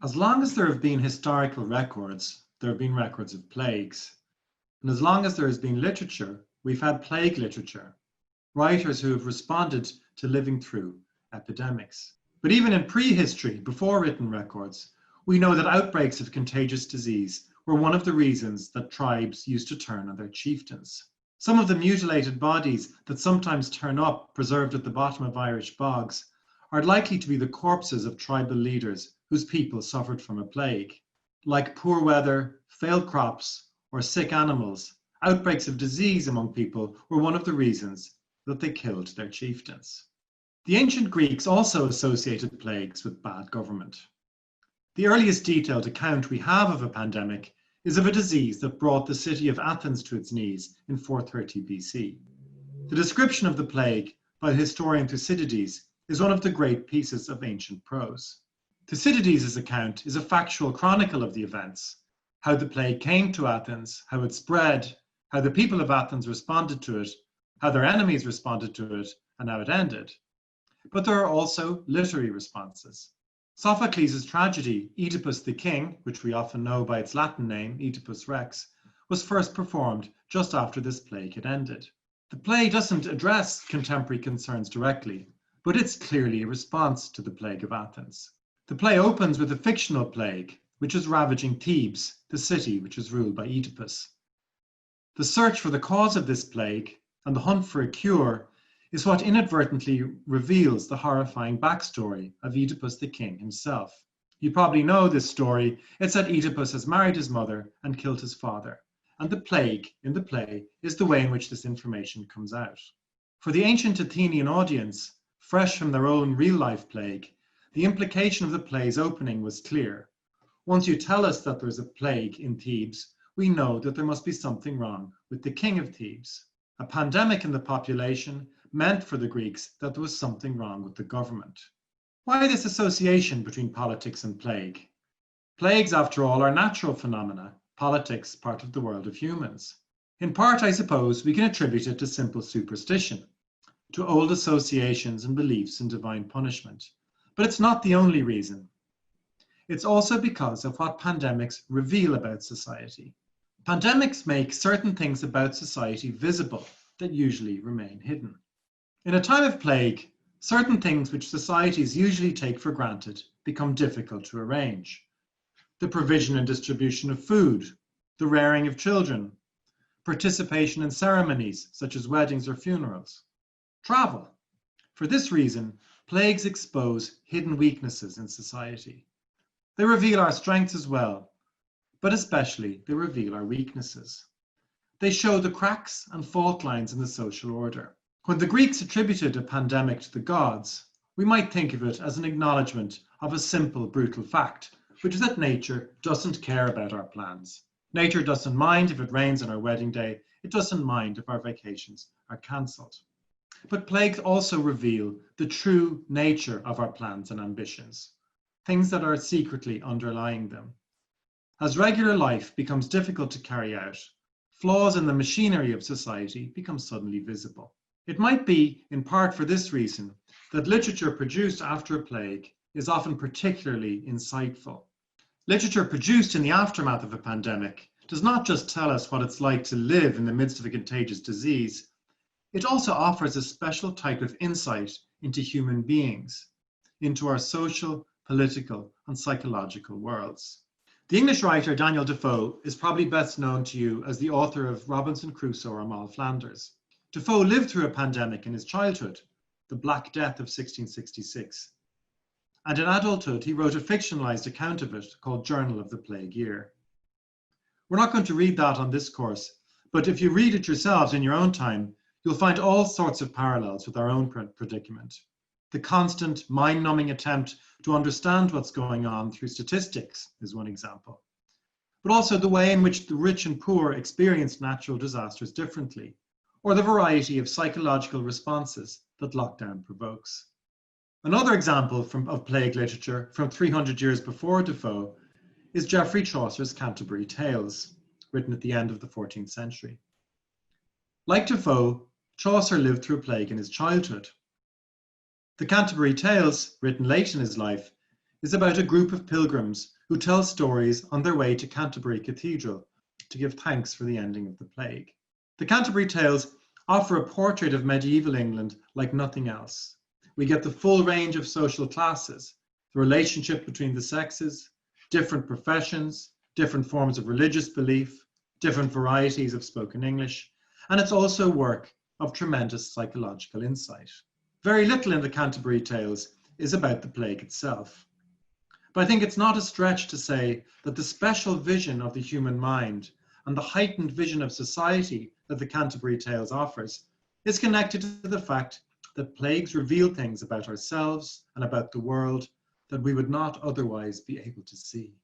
As long as there have been historical records, there have been records of plagues. And as long as there has been literature, we've had plague literature, writers who have responded to living through epidemics. But even in prehistory, before written records, we know that outbreaks of contagious disease were one of the reasons that tribes used to turn on their chieftains. Some of the mutilated bodies that sometimes turn up preserved at the bottom of Irish bogs are likely to be the corpses of tribal leaders whose people suffered from a plague. Like poor weather, failed crops, or sick animals, outbreaks of disease among people were one of the reasons that they killed their chieftains. The ancient Greeks also associated plagues with bad government. The earliest detailed account we have of a pandemic is of a disease that brought the city of Athens to its knees in 430 BC. The description of the plague by the historian Thucydides is one of the great pieces of ancient prose. Thucydides' account is a factual chronicle of the events, how the plague came to Athens, how it spread, how the people of Athens responded to it, how their enemies responded to it, and how it ended. But there are also literary responses. Sophocles' tragedy, Oedipus the King, which we often know by its Latin name, Oedipus Rex, was first performed just after this plague had ended. The play doesn't address contemporary concerns directly, but it's clearly a response to the plague of Athens. The play opens with a fictional plague, which is ravaging Thebes, the city which is ruled by Oedipus. The search for the cause of this plague and the hunt for a cure is what inadvertently reveals the horrifying backstory of Oedipus the King himself. You probably know this story. It's that Oedipus has married his mother and killed his father, and the plague in the play is the way in which this information comes out. For the ancient Athenian audience, fresh from their own real-life plague, the implication of the play's opening was clear. Once you tell us that there's a plague in Thebes, we know that there must be something wrong with the king of Thebes. A pandemic in the population meant for the Greeks that there was something wrong with the government. Why this association between politics and plague? Plagues, after all, are natural phenomena, politics part of the world of humans. In part, I suppose, we can attribute it to simple superstition, to old associations and beliefs in divine punishment. But it's not the only reason. It's also because of what pandemics reveal about society. Pandemics make certain things about society visible that usually remain hidden. In a time of plague, certain things which societies usually take for granted become difficult to arrange. The provision and distribution of food, the rearing of children, participation in ceremonies such as weddings or funerals, travel. For this reason, plagues expose hidden weaknesses in society. They reveal our strengths as well, but especially they reveal our weaknesses. They show the cracks and fault lines in the social order. When the Greeks attributed a pandemic to the gods, we might think of it as an acknowledgement of a simple, brutal fact, which is that nature doesn't care about our plans. Nature doesn't mind if it rains on our wedding day. It doesn't mind if our vacations are cancelled. But plagues also reveal the true nature of our plans and ambitions, things that are secretly underlying them. As regular life becomes difficult to carry out, flaws in the machinery of society become suddenly visible. It might be, in part for this reason, that literature produced after a plague is often particularly insightful. Literature produced in the aftermath of a pandemic does not just tell us what it's like to live in the midst of a contagious disease, it also offers a special type of insight into human beings, into our social, political, and psychological worlds. The English writer Daniel Defoe is probably best known to you as the author of Robinson Crusoe or Moll Flanders. Defoe lived through a pandemic in his childhood, the Black Death of 1666. And in adulthood, he wrote a fictionalized account of it called Journal of the Plague Year. We're not going to read that on this course, but if you read it yourselves in your own time, you'll find all sorts of parallels with our own predicament. The constant mind-numbing attempt to understand what's going on through statistics is one example. But also the way in which the rich and poor experience natural disasters differently, or the variety of psychological responses that lockdown provokes. Another example of plague literature from 300 years before Defoe is Geoffrey Chaucer's Canterbury Tales, written at the end of the 14th century. Like Defoe, Chaucer lived through a plague in his childhood. The Canterbury Tales, written late in his life, is about a group of pilgrims who tell stories on their way to Canterbury Cathedral to give thanks for the ending of the plague. The Canterbury Tales offer a portrait of medieval England like nothing else. We get the full range of social classes, the relationship between the sexes, different professions, different forms of religious belief, different varieties of spoken English, and it's also work of tremendous psychological insight. Very little in the Canterbury Tales is about the plague itself. But I think it's not a stretch to say that the special vision of the human mind and the heightened vision of society that the Canterbury Tales offers is connected to the fact that plagues reveal things about ourselves and about the world that we would not otherwise be able to see.